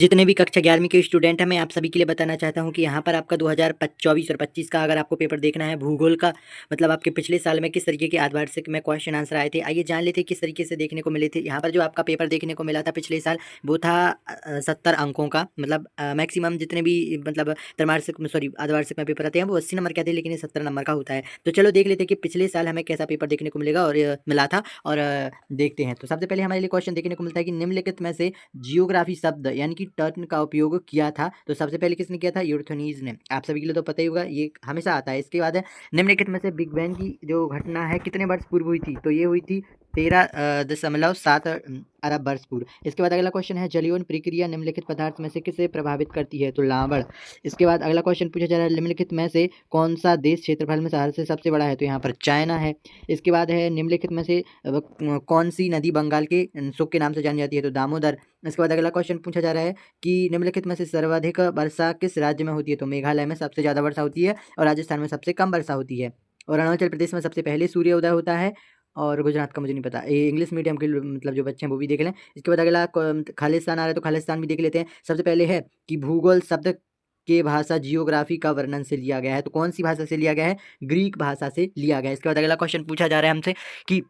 जितने भी कक्षा 11वीं के स्टूडेंट हैं, मैं आप सभी के लिए बताना चाहता हूं कि यहाँ पर आपका 2024 और 25 का अगर आपको पेपर देखना है भूगोल का, मतलब आपके पिछले साल में किस तरीके के आधारवार्षिक में क्वेश्चन आंसर आए थे, आइए जान लेते हैं किस तरीके से देखने को मिले थे। यहाँ पर जो आपका पेपर देखने को मिला था पिछले साल, वो था 70 अंकों का, मतलब मैक्सिमम जितने भी मतलब त्रैमासिक सॉरी आधारवार्षिक में पेपर आते हैं वो 80 नंबर के आते हैं, लेकिन ये 70 नंबर का होता है। तो चलो देख लेते हैं कि पिछले साल हमें कैसा पेपर देखने को मिलेगा और मिला था, और देखते हैं। तो सबसे पहले हमारे लिए क्वेश्चन देखने को मिलता है कि निम्नलिखित में से जियोग्राफी शब्द यानी कि टर्न का उपयोग किया था। तो सबसे पहले किसने किया था? यूर्थनीज ने। आप सभी के लिए तो पता ही होगा, ये हमेशा आता है। इसके बाद है निम्नलिखित में से बिग बैंग की जो घटना है कितने वर्ष पूर्व हुई थी? तो ये हुई थी 13.7 अरब वर्ष पूर्व। इसके बाद अगला क्वेश्चन है जलीयोन प्रक्रिया निम्नलिखित पदार्थ में से किसे प्रभावित करती है? तो लावण। इसके बाद अगला क्वेश्चन पूछा जा रहा है निम्नलिखित में से कौन सा देश क्षेत्रफल में शहर से सबसे बड़ा है? तो यहाँ पर चाइना है। इसके बाद है निम्नलिखित में से कौन सी नदी बंगाल के सुख के नाम से जानी जाती है? तो दामोदर। इसके बाद अगला क्वेश्चन पूछा जा रहा है कि निम्नलिखित में से सर्वाधिक वर्षा किस राज्य में होती है? तो मेघालय में सबसे ज़्यादा वर्षा होती है और राजस्थान में सबसे कम वर्षा होती है, और अरुणाचल प्रदेश में सबसे पहले सूर्योदय होता है, और गुजरात का मुझे नहीं पता। ये इंग्लिश मीडियम के मतलब जो बच्चे हैं वो भी देख लें। इसके बाद अगला खालिस्तान आ रहा है, तो खालिस्तान भी देख लेते हैं। सबसे पहले है कि भूगोल शब्द के भाषा जियोग्राफी का वर्णन से लिया गया है, तो कौन सी भाषा से लिया गया है? ग्रीक भाषा से लिया गया है। इसके बाद अगला क्वेश्चन पूछा जा रहा है हमसे कि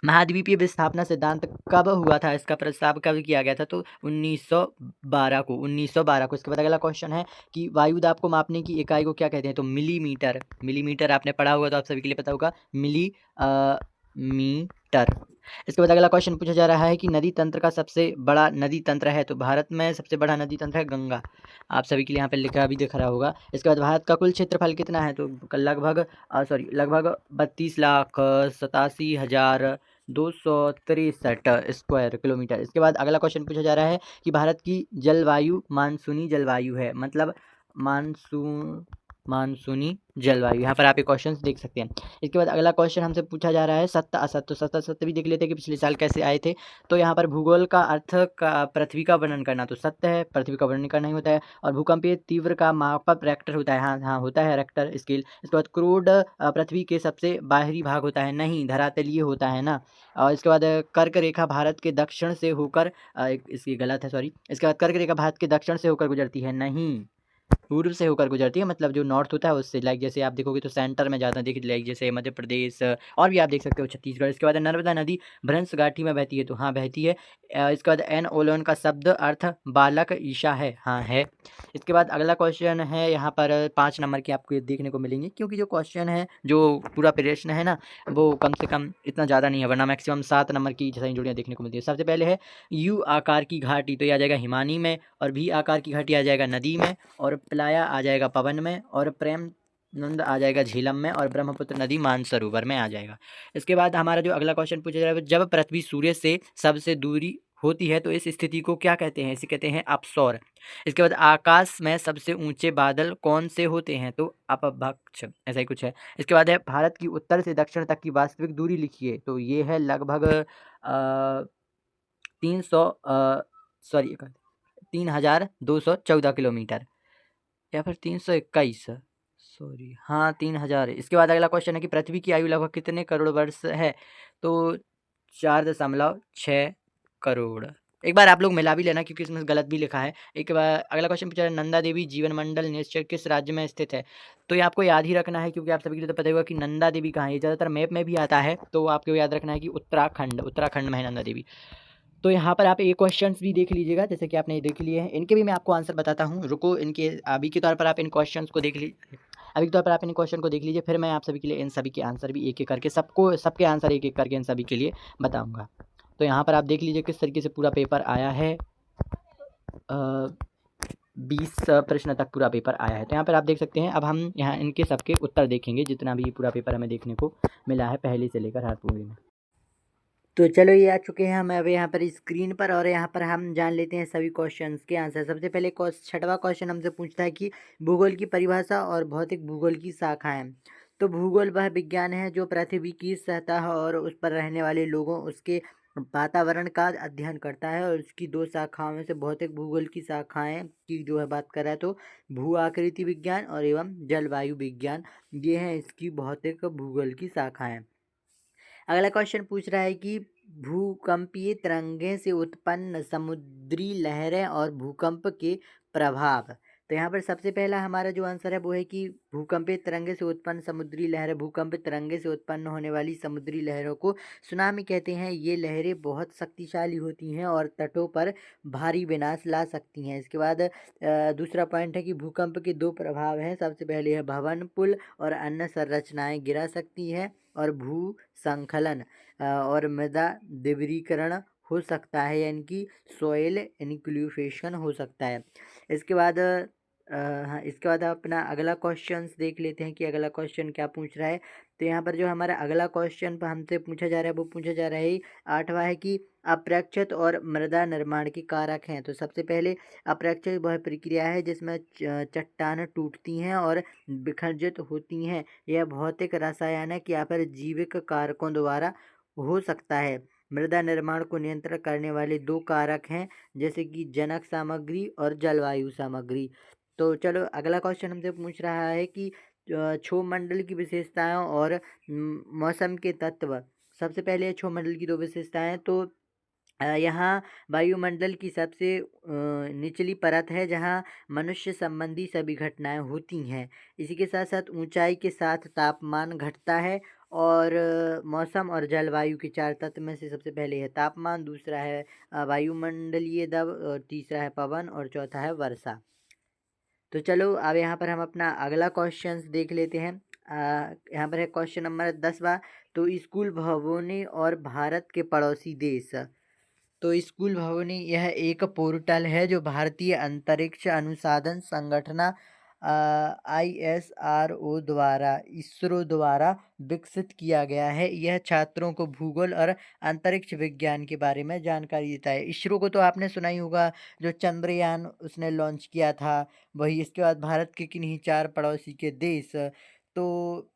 महाद्वीपीय विस्थापना सिद्धांत कब हुआ था? इसका प्रस्ताव कब किया गया था? तो 1912 को। इसके बाद अगला क्वेश्चन है कि वायुदाब को मापने की इकाई को क्या कहते हैं? तो मिलीमीटर। मिलीमीटर आपने पढ़ा होगा तो आप सभी के लिए पता होगा, मीटर। इसके बाद अगला क्वेश्चन पूछा जा रहा है कि नदी तंत्र का सबसे बड़ा नदी तंत्र है, तो भारत में सबसे बड़ा नदी तंत्र है गंगा। आप सभी के लिए यहाँ पे लिखा भी दिख रहा होगा। इसके बाद भारत का कुल क्षेत्रफल कितना है? तो लगभग 32,87,263 स्क्वायर किलोमीटर। इसके बाद अगला क्वेश्चन पूछा जा रहा है कि भारत की जलवायु मानसूनी जलवायु है, मतलब मानसूनी जलवायु। यहाँ पर आप ये क्वेश्चन देख सकते हैं। इसके बाद अगला क्वेश्चन हमसे पूछा जा रहा है सत्य असत्य। तो सत्य असत्य भी देख लेते हैं कि पिछले साल कैसे आए थे। तो यहाँ पर भूगोल का अर्थ का पृथ्वी का वर्णन करना, तो सत्य है, पृथ्वी का वर्णन करना ही होता है। और भूकंपीय तीव्र का मापक रेक्टर होता है, हाँ हाँ होता है रेक्टर स्केल। इसके बाद क्रूड पृथ्वी के सबसे बाहरी भाग होता है, नहीं धरातलीय होता है ना। और इसके बाद कर्क रेखा भारत के दक्षिण से होकर इसकी गलत है, सॉरी। इसके बाद कर्क रेखा भारत के दक्षिण से होकर गुजरती है, नहीं पूर्व से होकर गुजरती है, मतलब जो नॉर्थ होता है उससे। लाइक जैसे आप देखोगे तो सेंटर में ज़्यादा दिख, लाइक जैसे मध्य प्रदेश, और भी आप देख सकते हो छत्तीसगढ़। इसके बाद नर्मदा नदी भ्रंश घाटी में बहती है, तो हाँ बहती है। इसके बाद एन ओलोन का शब्द अर्थ बालक ईशा है, हाँ है। इसके बाद अगला क्वेश्चन है, यहाँ पर 5 नंबर के आपको देखने को मिलेंगे, क्योंकि जो क्वेश्चन है जो पूरा प्रश्न है ना वो कम से कम इतना ज़्यादा नहीं है, वरना मैक्सिमम 7 नंबर की सही जोड़ियाँ देखने को मिलती है। सबसे पहले है यू आकार की घाटी, तो ये आ जाएगा हिमानी में, और भी आकार की घाटी आ जाएगा नदी में, और प्लाया आ जाएगा पवन में, और प्रेम नंद आ जाएगा झीलम में, और ब्रह्मपुत्र नदी मानसरोवर में आ जाएगा। इसके बाद हमारा जो अगला क्वेश्चन पूछा जा रहा है, जब पृथ्वी सूर्य से सबसे दूरी होती है तो इस स्थिति को क्या कहते हैं? इसे कहते हैं अपसौर। इसके बाद आकाश में सबसे ऊंचे बादल कौन से होते हैं? तो अपभ्रंश, ऐसा ही कुछ है। इसके बाद है भारत की उत्तर से दक्षिण तक की वास्तविक दूरी लिखिए, तो ये है लगभग 300 सॉरी 3,214 किलोमीटर, या फिर 321, सॉरी हाँ 3,000 है। इसके बाद अगला क्वेश्चन है कि पृथ्वी की आयु लगभग कितने करोड़ वर्ष है? तो 4.6 करोड़। एक बार आप लोग मिला भी लेना क्योंकि इसमें गलत भी लिखा है। एक बार अगला क्वेश्चन पूछा है नंदा देवी जीवन मंडल निश्चय किस राज्य में स्थित है? तो ये आपको याद ही रखना है, क्योंकि आप सभी को तो पता होगा कि नंदा देवी कहाँ है। ज़्यादातर मैप में भी आता है, तो आपको याद रखना है कि उत्तराखंड में है नंदा देवी। तो यहाँ पर आप ये क्वेश्चंस भी देख लीजिएगा, जैसे कि आपने ये देख लिए हैं, इनके भी मैं आपको आंसर बताता हूँ। रुको, इनके अभी के तौर पर आप इन क्वेश्चंस को देख लीजिए, अभी के तौर पर आप इन क्वेश्चन को देख लीजिए, फिर मैं आप सभी के लिए इन सभी के आंसर भी एक एक करके सबके आंसर एक एक करके इन सभी के लिए बताऊँगा। तो यहाँ पर आप देख लीजिए किस तरीके से पूरा पेपर आया है। 20 प्रश्न तक पूरा पेपर आया है, तो यहाँ पर आप देख सकते हैं। अब हम यहाँ इनके सबके उत्तर देखेंगे, जितना भी पूरा पेपर हमें देखने को मिला है पहले से लेकर हर पूरे में। तो चलो ये आ चुके हैं हम अब यहाँ पर स्क्रीन पर, और यहाँ पर हम जान लेते हैं सभी क्वेश्चंस के आंसर। सबसे पहले छठवां क्वेश्चन हमसे पूछता है कि भूगोल की परिभाषा और भौतिक भूगोल की शाखाएं। तो भूगोल वह विज्ञान है जो पृथ्वी की सतह और उस पर रहने वाले लोगों, उसके वातावरण का अध्ययन करता है, और उसकी 2 शाखाओं में से भौतिक भूगोल की शाखाएं की जो है बात कर रहा है, तो भू आकृति विज्ञान और एवं जलवायु विज्ञान, ये है इसकी भौतिक भूगोल की शाखाएं। अगला क्वेश्चन पूछ रहा है कि भूकंपीय तरंगें से उत्पन्न समुद्री लहरें और भूकंप के प्रभाव। तो यहाँ पर सबसे पहला हमारा जो आंसर है वो है कि भूकंपीय तरंगे से उत्पन्न समुद्री लहरें, भूकंप तरंगे से उत्पन्न होने वाली समुद्री लहरों को सुनामी कहते हैं। ये लहरें बहुत शक्तिशाली होती हैं और तटों पर भारी विनाश ला सकती हैं। इसके बाद दूसरा पॉइंट है कि भूकंप के दो प्रभाव हैं। सबसे पहले है भवन, पुल और अन्य संरचनाएं गिरा सकती है और भूस्खलन और मृदा द्रवीकरण हो सकता है, यानी कि सॉइल इनक्लूफेशन हो सकता है। इसके बाद हाँ, इसके बाद अपना अगला क्वेश्चन देख लेते हैं कि अगला क्वेश्चन क्या पूछ रहा है। तो यहाँ पर जो हमारा अगला क्वेश्चन हमसे पूछा जा रहा है वो पूछा जा रहा है 8वां है कि अप्रक्षत और मृदा निर्माण के कारक हैं। तो सबसे पहले अप्रक्षत वह प्रक्रिया है जिसमें चट्टानें टूटती हैं और विखंडित होती हैं। यह भौतिक, रासायनिक या फिर जैविक कारकों द्वारा हो सकता है। मृदा निर्माण को नियंत्रण करने वाले दो कारक हैं, जैसे कि जनक सामग्री और जलवायु सामग्री। तो चलो अगला क्वेश्चन हमसे पूछ रहा है कि क्षोभमंडल की विशेषताएं और मौसम के तत्व। सबसे पहले है क्षोभमंडल की दो विशेषताएं। तो यहाँ वायुमंडल की सबसे निचली परत है जहाँ मनुष्य संबंधी सभी घटनाएं होती हैं। इसी के साथ साथ ऊंचाई के साथ तापमान घटता है। और मौसम और जलवायु के चार तत्व में से सबसे पहले है तापमान, दूसरा है वायुमंडलीय दबाव, और तीसरा है पवन और चौथा है वर्षा। तो चलो अब यहाँ पर हम अपना अगला क्वेश्चन देख लेते हैं। यहाँ पर है क्वेश्चन नंबर 10वां। तो स्कूल भवनों और भारत के पड़ोसी देश। तो स्कूल भवनी यह एक पोर्टल है जो भारतीय अंतरिक्ष अनुसंधान संगठन ISRO द्वारा, इसरो द्वारा विकसित किया गया है। यह छात्रों को भूगोल और अंतरिक्ष विज्ञान के बारे में जानकारी देता है। इसरो को तो आपने सुना ही होगा, जो चंद्रयान उसने लॉन्च किया था वही। इसके बाद भारत के किन्हीं चार पड़ोसी के देश। तो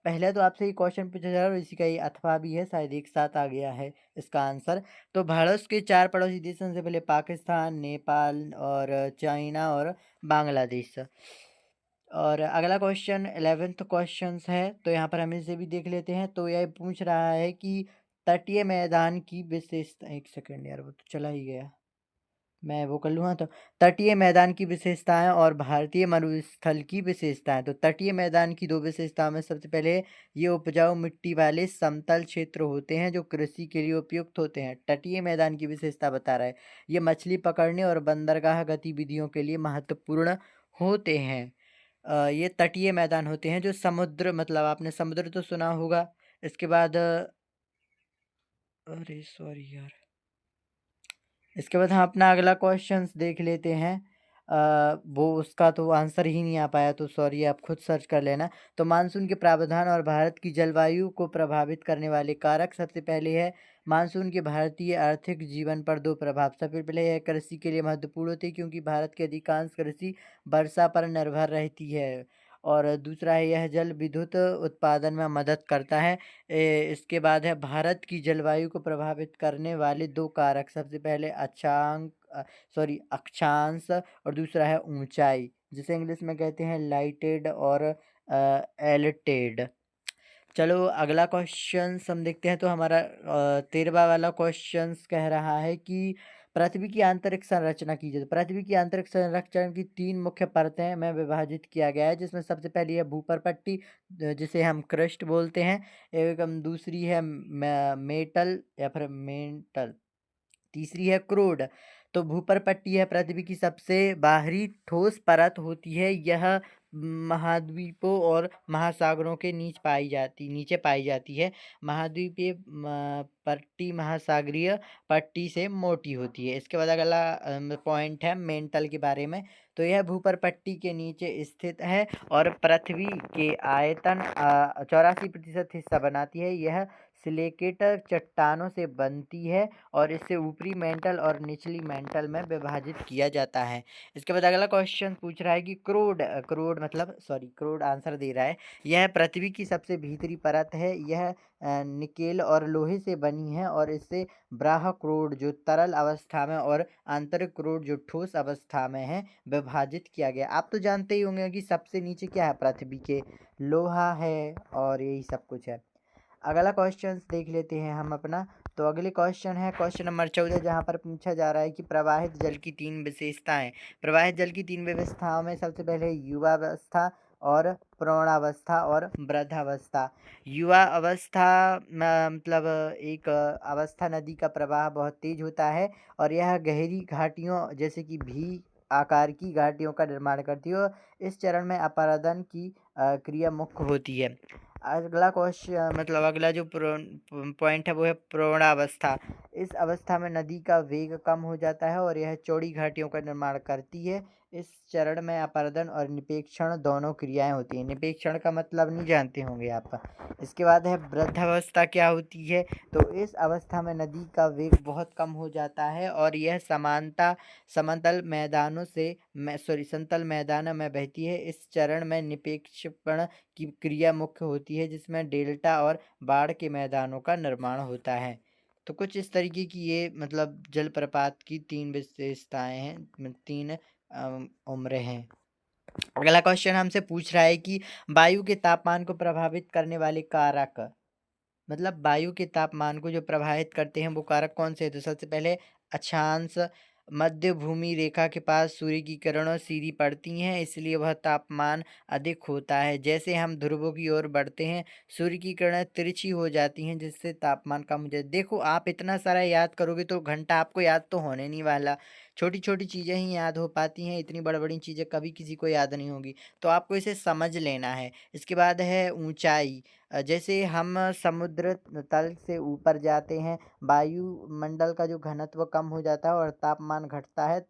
पहले तो आपसे ये क्वेश्चन पूछा जा रहा है और इसी का ये अथवा भी है, शायद एक साथ आ गया है इसका आंसर। तो भारत के चार पड़ोसी देशों से पहले पाकिस्तान, नेपाल और चाइना और बांग्लादेश। और अगला क्वेश्चन 11th क्वेश्चन है, तो यहाँ पर हम इसे भी देख लेते हैं। तो यह पूछ रहा है कि तटीय मैदान की विशेषता। एक सेकंड यार, वो तो चला ही गया, मैं वो कर लूँगा। तो तटीय मैदान की विशेषताएं और भारतीय मरुस्थल की विशेषताएं। तो तटीय मैदान की दो विशेषताओं में सबसे पहले ये उपजाऊ मिट्टी वाले समतल क्षेत्र होते हैं जो कृषि के लिए उपयुक्त होते हैं। तटीय मैदान की विशेषता बता रहा है ये मछली पकड़ने और बंदरगाह गतिविधियों के लिए महत्वपूर्ण होते हैं। ये तटीय मैदान होते हैं जो समुद्र, मतलब आपने समुद्र तो सुना होगा। इसके बाद अरे सॉरी यार, इसके बाद हम अपना अगला क्वेश्चन देख लेते हैं। वो उसका तो आंसर ही नहीं आ पाया, तो सॉरी, आप खुद सर्च कर लेना। तो मानसून के प्रावधान और भारत की जलवायु को प्रभावित करने वाले कारक। सबसे पहले है मानसून के भारतीय आर्थिक जीवन पर दो प्रभाव। सबसे पहले है कृषि के लिए महत्वपूर्ण होती है क्योंकि भारत की अधिकांश कृषि वर्षा पर निर्भर रहती है। और दूसरा है यह जल विद्युत उत्पादन में मदद करता है। इसके बाद है भारत की जलवायु को प्रभावित करने वाले दो कारक। सबसे पहले अक्षांश और दूसरा है ऊंचाई, जिसे इंग्लिश में कहते हैं लाइटेड और एल्टेड। चलो अगला क्वेश्चन हम देखते हैं। तो हमारा 13वां वाला क्वेश्चन कह रहा है कि पृथ्वी की आंतरिक संरचना कीजिए। तो पृथ्वी की आंतरिक संरचना की तीन मुख्य परतें में विभाजित किया गया है, जिसमें सबसे पहली है भूपर पट्टी, जिसे हम क्रस्ट बोलते हैं। एवं दूसरी है मेटल या फिर मेंटल, तीसरी है क्रोड। तो भूपर पट्टी है पृथ्वी की सबसे बाहरी ठोस परत होती है। यह महाद्वीपों और महासागरों के नीचे पाई जाती है। महाद्वीपीय पट्टी महासागरीय पट्टी से मोटी होती है। इसके बाद अगला पॉइंट है मेंटल के बारे में। तो यह भूपर पट्टी के नीचे स्थित है और पृथ्वी के आयतन 84% हिस्सा बनाती है। यह सिलिकेट चट्टानों से बनती है और इसे ऊपरी मेंटल और निचली मेंटल में विभाजित किया जाता है। इसके बाद अगला क्वेश्चन पूछ रहा है कि क्रोड आंसर दे रहा है यह पृथ्वी की सबसे भीतरी परत है। यह निकेल और लोहे से बनी है और इससे बाह्य क्रोड जो तरल अवस्था में और आंतरिक क्रोड जो ठोस अवस्था में है विभाजित किया गया। आप तो जानते ही होंगे कि सबसे नीचे क्या है पृथ्वी के, लोहा है और यही सब कुछ है। अगला क्वेश्चन देख लेते हैं हम अपना। तो अगले क्वेश्चन है क्वेश्चन नंबर 14, जहाँ पर पूछा जा रहा है कि प्रवाहित जल की 3 विशेषताएं। प्रवाहित जल की 3 विशेषताओं में सबसे पहले युवावस्था और प्रौढ़ावस्था और वृद्धावस्था। युवा अवस्था मतलब एक अवस्था नदी का प्रवाह बहुत तेज होता है और यह गहरी घाटियों जैसे कि भी आकार की घाटियों का निर्माण करती है। इस चरण में अपरदन की क्रिया मुख्य होती है। अगला क्वेश्चन मतलब अगला जो पॉइंट है वो है प्रौढ़ावस्था। इस अवस्था में नदी का वेग कम हो जाता है और यह चौड़ी घाटियों का निर्माण करती है। इस चरण में अपरदन और निपेक्षण दोनों क्रियाएं होती हैं। निपेक्षण का मतलब नहीं जानते होंगे आप। इसके बाद है वृद्धावस्था क्या होती है। तो इस अवस्था में नदी का वेग बहुत कम हो जाता है और यह समतल मैदानों से समतल मैदानों में बहती है। इस चरण में निपेक्षण की क्रिया मुख्य होती है जिसमें डेल्टा और बाढ़ के मैदानों का निर्माण होता है। तो कुछ इस तरीके की ये मतलब जलप्रपात की 3 विशेषताएं हैं, 3 उम्रें हैं। अगला क्वेश्चन हमसे पूछ रहा है कि वायु के तापमान को प्रभावित करने वाले कारक, मतलब वायु के तापमान को जो प्रभावित करते हैं वो कारक कौन से हैं। तो सबसे पहले अक्षांश, मध्य भूमि रेखा के पास सूर्य की किरणें सीधी पड़ती हैं इसलिए वह तापमान अधिक होता है। जैसे हम ध्रुवों की ओर बढ़ते हैं सूर्य की किरणें तिरछी हो जाती हैं जिससे तापमान कम हो जाता है। देखो आप इतना सारा याद करोगे तो घंटा आपको याद तो होने नहीं वाला। छोटी छोटी चीज़ें ही याद हो पाती हैं, इतनी बड़ी बड़ी चीज़ें कभी किसी को याद नहीं होगी। तो आपको इसे समझ लेना है। इसके बाद है ऊंचाई। जैसे हम समुद्र तल से ऊपर जाते हैं वायुमंडल का जो घनत्व कम हो जाता है और तापमान घटता है।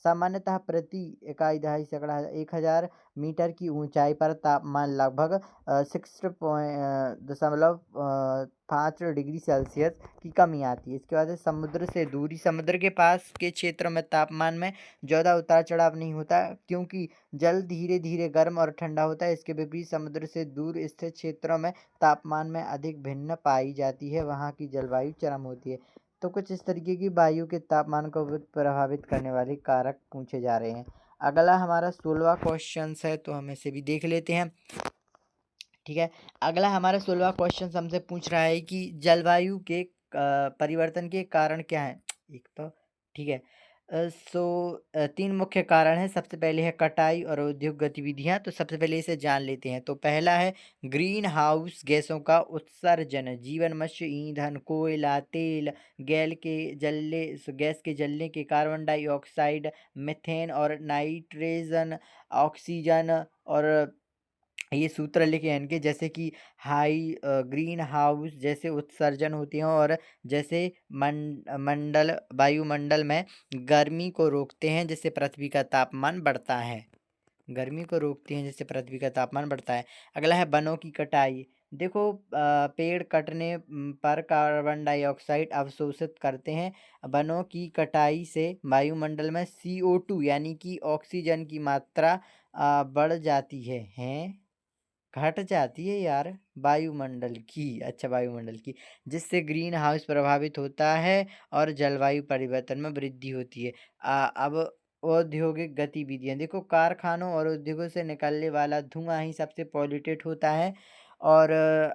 सामान्यतः प्रति इकाई दहाई सैकड़ा 1000 मीटर की ऊंचाई पर तापमान लगभग 6.5 डिग्री सेल्सियस की कमी आती है। इसके बाद है समुद्र से दूरी। समुद्र के पास के क्षेत्र में तापमान में ज़्यादा उतार चढ़ाव नहीं होता क्योंकि जल धीरे धीरे गर्म और ठंडा होता है। इसके विपरीत समुद्र से दूर स्थित क्षेत्रों में तापमान में अधिक भिन्न पाई जाती है, वहाँ की जलवायु चरम होती है। तो कुछ इस तरीके की वायु के तापमान को प्रभावित करने वाले कारक पूछे जा रहे हैं। अगला हमारा 16वां क्वेश्चन है तो हम इसे भी देख लेते हैं। ठीक है, अगला हमारा 16वां क्वेश्चन हमसे पूछ रहा है कि जलवायु के परिवर्तन के कारण क्या है। एक तो ठीक है, सो 3 मुख्य कारण हैं। सबसे पहले है कटाई और औद्योगिक गतिविधियां। तो सबसे पहले इसे जान लेते हैं। तो पहला है ग्रीन हाउस गैसों का उत्सर्जन। जीवन मत्स्य ईंधन, कोयला, तेल, गैस के जलने के कार्बन डाइऑक्साइड, मीथेन और नाइट्रोजन ऑक्सीजन और ये सूत्र लिखे हैं इनके, जैसे कि ग्रीन हाउस जैसे उत्सर्जन होते हैं और जैसे वायुमंडल में गर्मी को रोकते हैं जिससे पृथ्वी का तापमान बढ़ता है। गर्मी को रोकते हैं जिससे पृथ्वी का तापमान बढ़ता है। अगला है वनों की कटाई। देखो पेड़ कटने पर कार्बन डाइऑक्साइड अवशोषित करते हैं। वनों की कटाई से वायुमंडल में CO2 यानी कि ऑक्सीजन की मात्रा बढ़ जाती है घट जाती है यार वायुमंडल की, अच्छा वायुमंडल की, जिससे ग्रीन हाउस प्रभावित होता है और जलवायु परिवर्तन में वृद्धि होती है। अब औद्योगिक गतिविधियां। देखो कारखानों और उद्योगों से निकलने वाला धुआं ही सबसे पॉल्यूटेड होता है और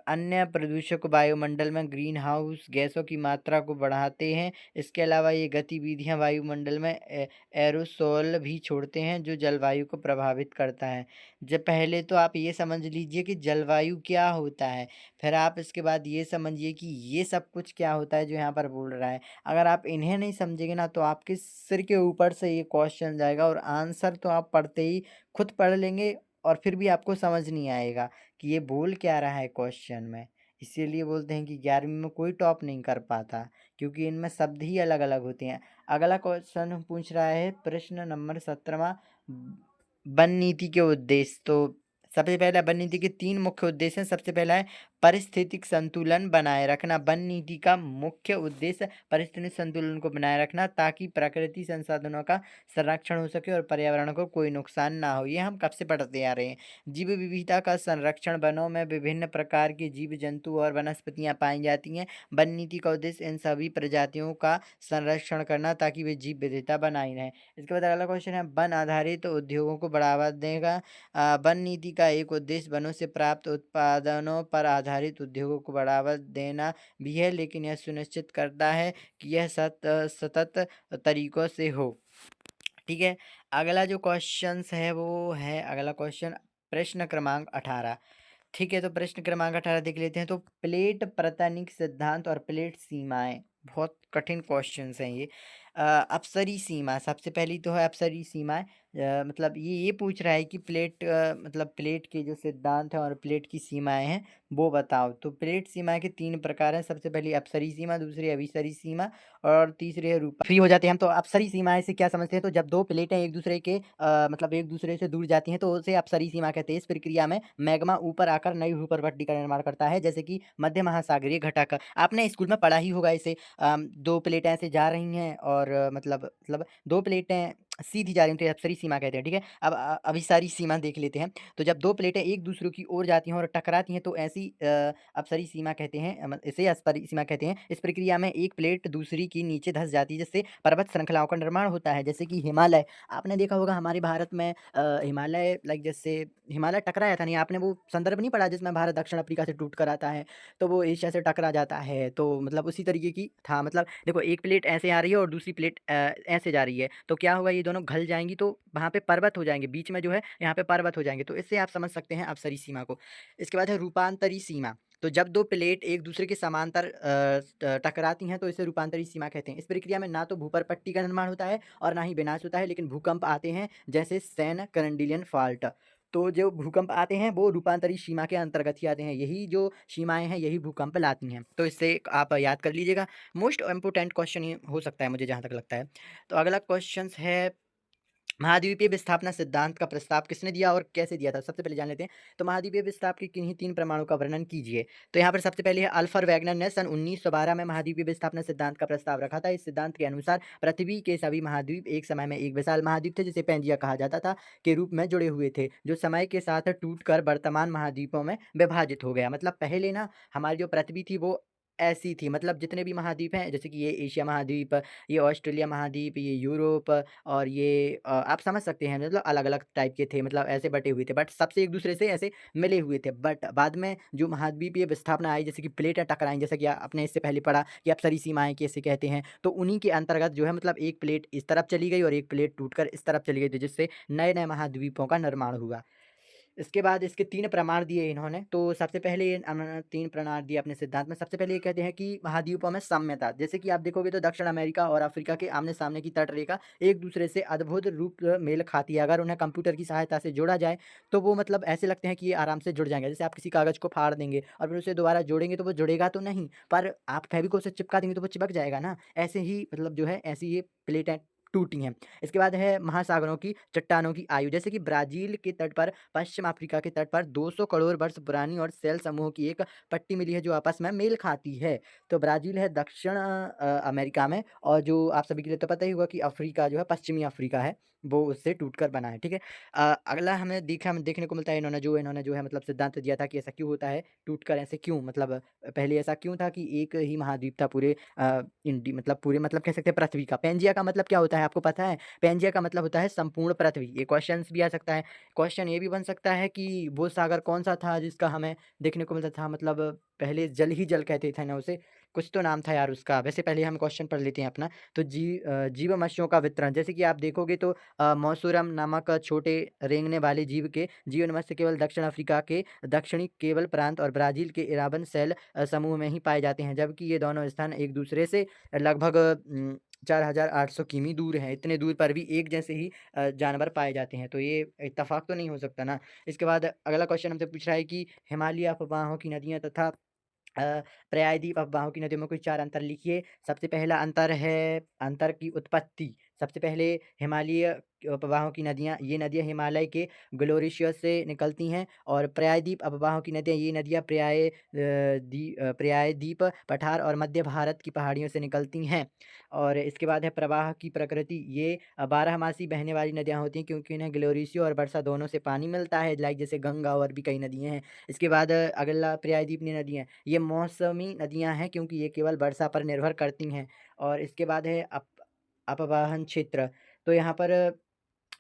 अन्य प्रदूषक वायुमंडल में ग्रीन हाउस गैसों की मात्रा को बढ़ाते हैं। इसके अलावा ये गतिविधियां वायुमंडल में एरोसोल भी छोड़ते हैं जो जलवायु को प्रभावित करता है। जब पहले तो आप ये समझ लीजिए कि जलवायु क्या होता है, फिर आप इसके बाद ये समझिए कि ये सब कुछ क्या होता है जो यहाँ पर बोल रहा है। अगर आप इन्हें नहीं समझेंगे ना तो आपके सिर के ऊपर से ये क्वेश्चन जाएगा और आंसर तो आप पढ़ते ही खुद पढ़ लेंगे और फिर भी आपको समझ नहीं आएगा कि ये बोल क्या रहा है क्वेश्चन में। इसीलिए बोलते हैं कि 11वीं में कोई टॉप नहीं कर पाता क्योंकि इनमें शब्द ही अलग अलग होते हैं। अगला क्वेश्चन पूछ रहा है प्रश्न नंबर 17वां, वन नीति के उद्देश्य। तो सबसे पहला वन नीति के 3 मुख्य उद्देश्य हैं। सबसे पहला है पारिस्थितिक संतुलन बनाए रखना। वन नीति का मुख्य उद्देश्य पारिस्थितिक संतुलन को बनाए रखना ताकि प्राकृतिक संसाधनों का संरक्षण हो सके और पर्यावरण को कोई नुकसान ना हो। ये हम कब से पढ़ते आ रहे हैं। जीव विविधता का संरक्षण। वनों में विभिन्न प्रकार के जीव जंतु और वनस्पतियां पाई जाती हैं। वन नीति का उद्देश्य इन सभी प्रजातियों का संरक्षण करना ताकि वे जीव विविधता बनाई रहें। इसके बाद अगला क्वेश्चन है वन आधारित उद्योगों को बढ़ावा देगा। वन नीति का एक उद्देश्य वनों से प्राप्त उत्पादनों पर आधारित उद्योगों को बढ़ावा देना भी है, लेकिन यह सुनिश्चित करता है कि यह सतत तरीकों से हो। ठीक है, अगला जो क्वेश्चन है वो है अगला क्वेश्चन प्रश्न क्रमांक 18। ठीक है, तो प्रश्न क्रमांक 18 देख लेते हैं। तो प्लेट प्राथमिक सिद्धांत और प्लेट सीमाएं, बहुत कठिन क्वेश्चंस हैं ये। अपसरी सीमा, सबसे पहली तो है अपसरी सीमाएं। मतलब ये पूछ रहा है कि प्लेट मतलब प्लेट के जो सिद्धांत हैं और प्लेट की सीमाएं हैं वो बताओ। तो प्लेट सीमाएं के 3 प्रकार हैं। सबसे पहली अपसरी सीमा, दूसरी अभिसरी सीमा और तीसरी है रूपा। फ्री हो जाते हैं हम। तो अपसरी सीमाएं से क्या समझते हैं? तो जब दो प्लेटें एक दूसरे के मतलब एक दूसरे से दूर जाती हैं तो उसे अपसरी सीमा कहते हैं। इस प्रक्रिया में मैग्मा ऊपर आकर नई भूपर्वृत्ति का निर्माण करता है, जैसे कि मध्य महासागरीय घटक। आपने स्कूल में पढ़ा ही होगा इसे। दो प्लेटें ऐसे जा रही हैं और मतलब दो प्लेटें सीधी जा रही हैं तो ये अपसरी सीमा कहते हैं। ठीक है, अब अभिसारी सीमा देख लेते हैं। तो जब दो प्लेटें एक दूसरे की ओर जाती हैं और टकराती हैं तो ऐसी अपसरी सीमा कहते हैं, इसे अपसरी सीमा कहते हैं। इस प्रक्रिया में एक प्लेट दूसरी की नीचे धंस जाती है, जिससे पर्वत श्रृंखलाओं का निर्माण होता है, जैसे कि हिमालय। आपने देखा होगा हमारे भारत में हिमालय, लाइक जैसे हिमालय टकराया था, नहीं आपने वो संदर्भ नहीं पढ़ा जिसमें भारत दक्षिण अफ्रीका से टूट कर आता है तो वो एशिया से टकरा जाता है। तो मतलब उसी तरीके की था। मतलब देखो एक प्लेट ऐसे आ रही है और दूसरी प्लेट ऐसे जा रही है, तो क्या होगा, ये दोनों घल जाएंगी तो वहाँ पे पर्वत हो जाएंगे, बीच में जो है यहाँ पे पर्वत हो जाएंगे। तो इससे आप समझ सकते हैं अपसरी सीमा को। इसके बाद है रूपांतरी सीमा। तो जब दो प्लेट एक दूसरे के समांतर टकराती हैं तो इसे रूपांतरी सीमा कहते हैं। इस प्रक्रिया में ना तो भूपर पट्टी का निर्माण होता है और ना ही विनाश होता है, लेकिन भूकंप आते हैं, जैसे सैन करंडिलियन फॉल्ट। तो जो भूकंप आते हैं वो रूपांतरी सीमा के अंतर्गत ही आते हैं। यही जो सीमाएं हैं यही भूकंप लाती हैं। तो इससे आप याद कर लीजिएगा। मोस्ट इम्पोर्टेंट क्वेश्चन ही हो सकता है मुझे जहाँ तक लगता है। तो अगला क्वेश्चन है महाद्वीपीय विस्थापना सिद्धांत का प्रस्ताव किसने दिया और कैसे दिया था? सबसे पहले जान लेते हैं। तो महाद्वीपीय विस्थाप के किन्हीं 3 प्रमाणों का वर्णन कीजिए। तो यहाँ पर सबसे पहले है अल्फर वैगनर ने सन 1912 में महाद्वीपीय विस्थापना सिद्धांत का प्रस्ताव रखा था। इस सिद्धांत के अनुसार पृथ्वी के सभी महाद्वीप एक समय में एक विशाल महाद्वीप थे, जिसे पैंजिया कहा जाता था, के रूप में जुड़े हुए थे, जो समय के साथ टूटकर वर्तमान महाद्वीपों में विभाजित हो गया। मतलब पहले ना हमारी जो पृथ्वी थी वो ऐसी थी, मतलब जितने भी महाद्वीप हैं, जैसे कि ये एशिया महाद्वीप, ये ऑस्ट्रेलिया महाद्वीप, ये यूरोप और ये आप समझ सकते हैं, मतलब अलग-अलग टाइप के थे, मतलब ऐसे बटे हुए थे, बट सबसे एक दूसरे से ऐसे मिले हुए थे। बट बाद में जो महाद्वीपीय विस्थापना आई, जैसे कि प्लेटें टकराई, जैसा कि आपने इससे पहले पढ़ा कि अपसरी सीमाएं कैसे कहते हैं, तो उन्हीं के अंतर्गत जो है मतलब एक प्लेट इस तरफ चली गई और एक प्लेट टूटकर इस तरफ चली गई थी, जिससे नए नए महाद्वीपों का निर्माण हुआ। इसके बाद इसके 3 प्रमाण दिए इन्होंने। तो सबसे पहले 3 प्रमाण दिए अपने सिद्धांत में। सबसे पहले ये कहते हैं कि महाद्वीपों में साम्यता, जैसे कि आप देखोगे तो दक्षिण अमेरिका और अफ्रीका के आमने-सामने की तट रेखा एक दूसरे से अद्भुत रूप मेल खाती है। अगर उन्हें कंप्यूटर की सहायता से जोड़ा जाए तो वो मतलब ऐसे लगते हैं कि ये आराम से जुड़ जाएँगे। जैसे आप किसी कागज़ को फाड़ देंगे और फिर उसे दोबारा जोड़ेंगे तो वो जुड़ेगा तो नहीं, पर आप फेविकोल से चिपका देंगे तो वो चिपक जाएगा ना। ऐसे ही मतलब जो है ऐसी ये प्लेटें टूटी हैं। इसके बाद है महासागरों की चट्टानों की आयु, जैसे कि ब्राज़ील के तट पर, पश्चिम अफ्रीका के तट पर 200 करोड़ वर्ष पुरानी और सेल समूह की एक पट्टी मिली है जो आपस में मेल खाती है। तो ब्राज़ील है दक्षिण अमेरिका में, और जो आप सभी के लिए तो पता ही होगा कि अफ्रीका जो है पश्चिमी अफ्रीका है, वो उससे टूटकर बना है। ठीक है? अगला हमें देखने को मिलता है, इन्होंने जो है मतलब सिद्धांत दिया था कि ऐसा क्यों होता है, टूटकर ऐसे क्यों, मतलब पहले ऐसा क्यों था कि एक ही महाद्वीप था पूरे मतलब पूरे, मतलब कह सकते हैं पृथ्वी का। पैंजिया का मतलब क्या होता है आपको पता है? पैंजिया का मतलब होता है संपूर्ण पृथ्वी। ये क्वेश्चंस भी आ सकता है। क्वेश्चन ये भी बन सकता है कि वो सागर कौन-सा था जिसका हमें देखने को मिलता था, मतलब पहले जल ही जल कहते थे ना उसे, कुछ तो नाम था यार उसका। वैसे पहले हम क्वेश्चन पढ़ लेते हैं अपना। तो जीवाश्मों का वितरण, जैसे कि आप देखोगे तो मौसूरम नामक छोटे रेंगने वाले जीव के जीवाश्म केवल दक्षिण अफ्रीका के दक्षिणी केबल प्रांत और ब्राज़ील के इरावन सेल समूह में ही पाए जाते हैं, जबकि ये दोनों स्थान एक दूसरे से लगभग 4800 किमी दूर हैं। इतने दूर पर भी एक जैसे ही जानवर पाए जाते हैं, तो ये इत्तेफ़ाक तो नहीं हो सकता ना। इसके बाद अगला क्वेश्चन हमसे पूछ रहा है कि हिमालय अफ़वाहों की नदियाँ तथा प्रायद्वीप अफ़वाहों की नदियों में कोई 4 अंतर लिखिए। सबसे पहला अंतर है अंतर की उत्पत्ति। सबसे पहले हिमालयी अफ़वाहों की नदियाँ, ये नदियाँ हिमालय के ग्लोरिशियस से निकलती हैं, और प्रायद्वीप अफ़वाहों की नदियाँ, ये नदियाँ प्रायद्वीप पठार और मध्य भारत की पहाड़ियों से निकलती हैं। और इसके बाद है प्रवाह की प्रकृति, ये 12मासी बहने वाली नदियाँ होती हैं, क्योंकि इन्हें ग्लोरिशियो और वर्षा दोनों से पानी मिलता है, लाइक जैसे गंगा और भी कई नदियाँ हैं। इसके बाद अगला प्रायद्वीपीय नदियाँ, ये मौसमी नदियाँ हैं, क्योंकि ये केवल वर्षा पर निर्भर करती हैं। और इसके बाद है अपवाहन क्षेत्र। तो यहाँ पर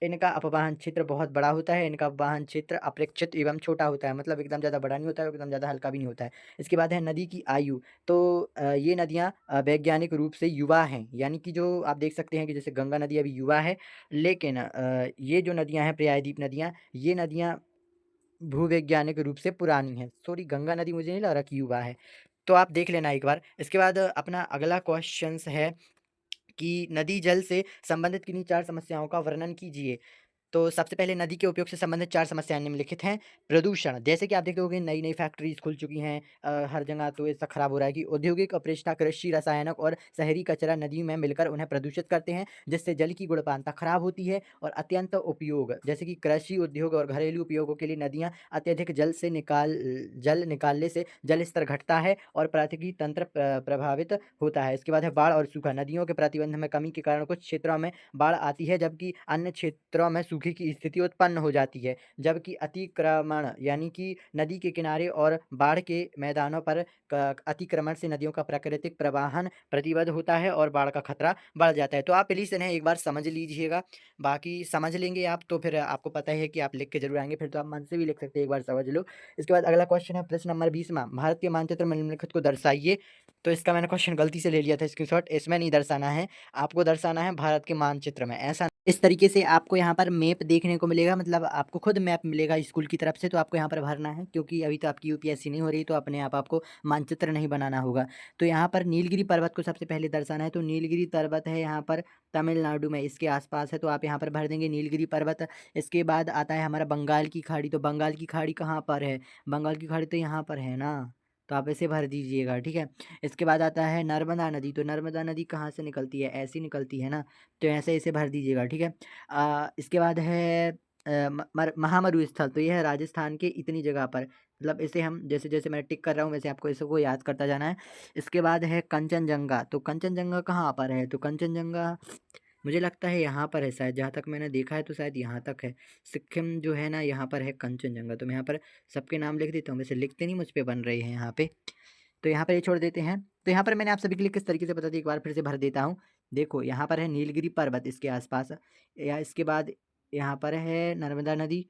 इनका अपवाहन क्षेत्र बहुत बड़ा होता है, इनका अपवाहन क्षेत्र अपेक्षित एवं छोटा होता है, मतलब एकदम ज़्यादा बड़ा नहीं होता है, एकदम ज़्यादा हल्का भी नहीं होता है। इसके बाद है नदी की आयु, तो ये नदियाँ वैज्ञानिक रूप से युवा हैं, यानी कि जो आप देख सकते हैं कि जैसे गंगा नदी अभी युवा है, लेकिन ये जो नदियाँ हैं प्रायद्वीप नदियाँ, ये नदियाँ भूवैज्ञानिक रूप से पुरानी हैं। सॉरी, गंगा नदी मुझे नहीं लग रहा कि युवा है, तो आप देख लेना एक बार। इसके बाद अपना अगला क्वेश्चंस है कि नदी जल से संबंधित किन्हीं 4 समस्याओं का वर्णन कीजिए। तो सबसे पहले नदी के उपयोग से संबंधित 4 समस्याएँ निम्नलिखित हैं। प्रदूषण, जैसे कि आप देखते होंगे नई-नई फैक्ट्रीज़ खुल चुकी हैं, हर जगह तो ऐसा खराब हो रहा है कि औद्योगिक अपशिष्टता, कृषि रसायनक और शहरी कचरा नदी में मिलकर उन्हें प्रदूषित करते हैं, जिससे जल की गुणवत्ता खराब होती है। और अत्यंत उपयोग, जैसे कि कृषि उद्योग और घरेलू उपयोगों के लिए नदियाँ अत्यधिक जल निकालने से जल स्तर घटता है और पारिस्थितिकी तंत्र प्रभावित होता है। इसके बाद है बाढ़ और सूखा, नदियों के प्रतिबंध में कमी के कारण कुछ क्षेत्रों में बाढ़ आती है, जबकि अन्य क्षेत्रों में सूखे की स्थिति उत्पन्न हो जाती है। जबकि अतिक्रमण, यानी कि नदी के किनारे और बाढ़ के मैदानों पर अतिक्रमण से नदियों का प्राकृतिक प्रवाहन प्रतिबंध होता है और बाढ़ का खतरा बढ़ जाता है। तो आप प्लीज़ इन्हें एक बार समझ लीजिएगा, बाकी समझ लेंगे आप तो फिर आपको पता ही है कि आप लिख के जरूर आएंगे, फिर तो आप मन से भी लिख सकते हैं, एक बार समझ लो। इसके बाद अगला क्वेश्चन है प्रश्न नंबर 20वां, भारत के मानचित्र में निम्नलिखित को दर्शाइए। तो इसका मैंने क्वेश्चन गलती से ले लिया था स्क्रीनशॉट, इसमें नहीं दर्शाना है, आपको दर्शाना है भारत के मानचित्र में। ऐसा इस तरीके से आपको यहाँ पर मैप देखने को मिलेगा, मतलब आपको खुद मैप मिलेगा स्कूल की तरफ से, तो आपको यहाँ पर भरना है, क्योंकि अभी तो आपकी यूपीएससी नहीं हो रही, तो अपने आप आपको मानचित्र नहीं बनाना होगा। तो यहाँ पर नीलगिरी पर्वत को सबसे पहले दर्शाना है, तो नीलगिरी पर्वत है यहाँ पर तमिलनाडु में, इसके आसपास है, तो आप यहाँ पर भर देंगे नीलगिरी पर्वत। इसके बाद आता है हमारा बंगाल की खाड़ी, तो बंगाल की खाड़ी कहाँ पर है, बंगाल की खाड़ी तो यहाँ पर है ना, तो आप ऐसे भर दीजिएगा, ठीक है। इसके बाद आता है नर्मदा नदी, तो नर्मदा नदी कहाँ से निकलती है, ऐसी निकलती है ना, तो ऐसे ऐसे भर दीजिएगा, ठीक है। इसके बाद है महामरु स्थल, तो ये है राजस्थान के इतनी जगह पर, मतलब इसे हम जैसे जैसे मैं टिक कर रहा हूँ वैसे आपको इसको याद करता जाना है। इसके बाद है कंचनजंगा, तो कंचनजंगा कहाँ पर है, तो कंचनजंगा मुझे लगता है यहाँ पर है शायद, जहाँ तक मैंने देखा है तो शायद यहाँ तक है। सिक्किम जो है ना, यहाँ पर है कंचनजंगा, तो मैं यहाँ पर सबके नाम लिख देता हूँ, वैसे लिखते नहीं, मुझ पे बन रहे हैं यहाँ पे, तो यहाँ पर ये छोड़ देते हैं। तो यहाँ पर मैंने आप सभी के लिए किस तरीके से बता दी, एक बार फिर से भर देता हूँ। देखो यहाँ पर है नीलगिरी पर्वत इसके आसपास, या इसके बाद यहाँ पर है नर्मदा नदी,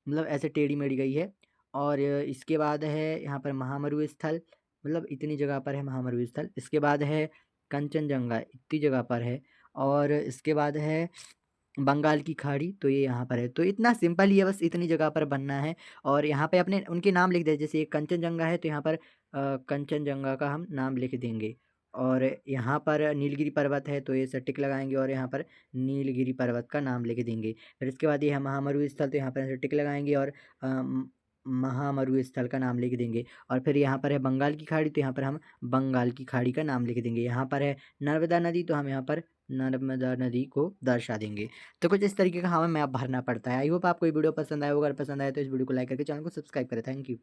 मतलब ऐसे टेढ़ी मेढ़ी गई है। और इसके बाद है यहाँ पर महामरु स्थल, मतलब इतनी जगह पर है महामरु स्थल। इसके बाद है कंचनजंगा, इतनी जगह पर है। और इसके बाद है बंगाल की खाड़ी, तो ये यहाँ पर है। तो इतना सिंपल ही है, बस इतनी जगह पर बनना है। और यहाँ पे अपने उनके नाम लिख दें, जैसे ये कंचनजंगा है तो यहाँ पर कंचनजंगा का हम नाम लिख देंगे। और यहाँ पर नीलगिरी पर्वत है तो ये ऐसे टिक लगाएंगे और यहाँ पर नीलगिरी पर्वत का नाम लिख देंगे। फिर इसके बाद ये है महामरु स्थल, तो यहाँ पर ऐसे टिक लगाएंगे और महामरु स्थल का नाम लिख देंगे। और फिर यहाँ पर है बंगाल की खाड़ी, तो यहाँ पर हम बंगाल की खाड़ी का नाम लिख देंगे। यहाँ पर है नर्मदा नदी, तो हम यहाँ पर नर्मदा नदी को दर्शा देंगे। तो कुछ इस तरीके का हमें मैप भरना पड़ता है। आई होप आपको ये वीडियो पसंद आया होगा, अगर पसंद आया तो इस वीडियो को लाइक करके चैनल को सब्सक्राइब करें। Thank you.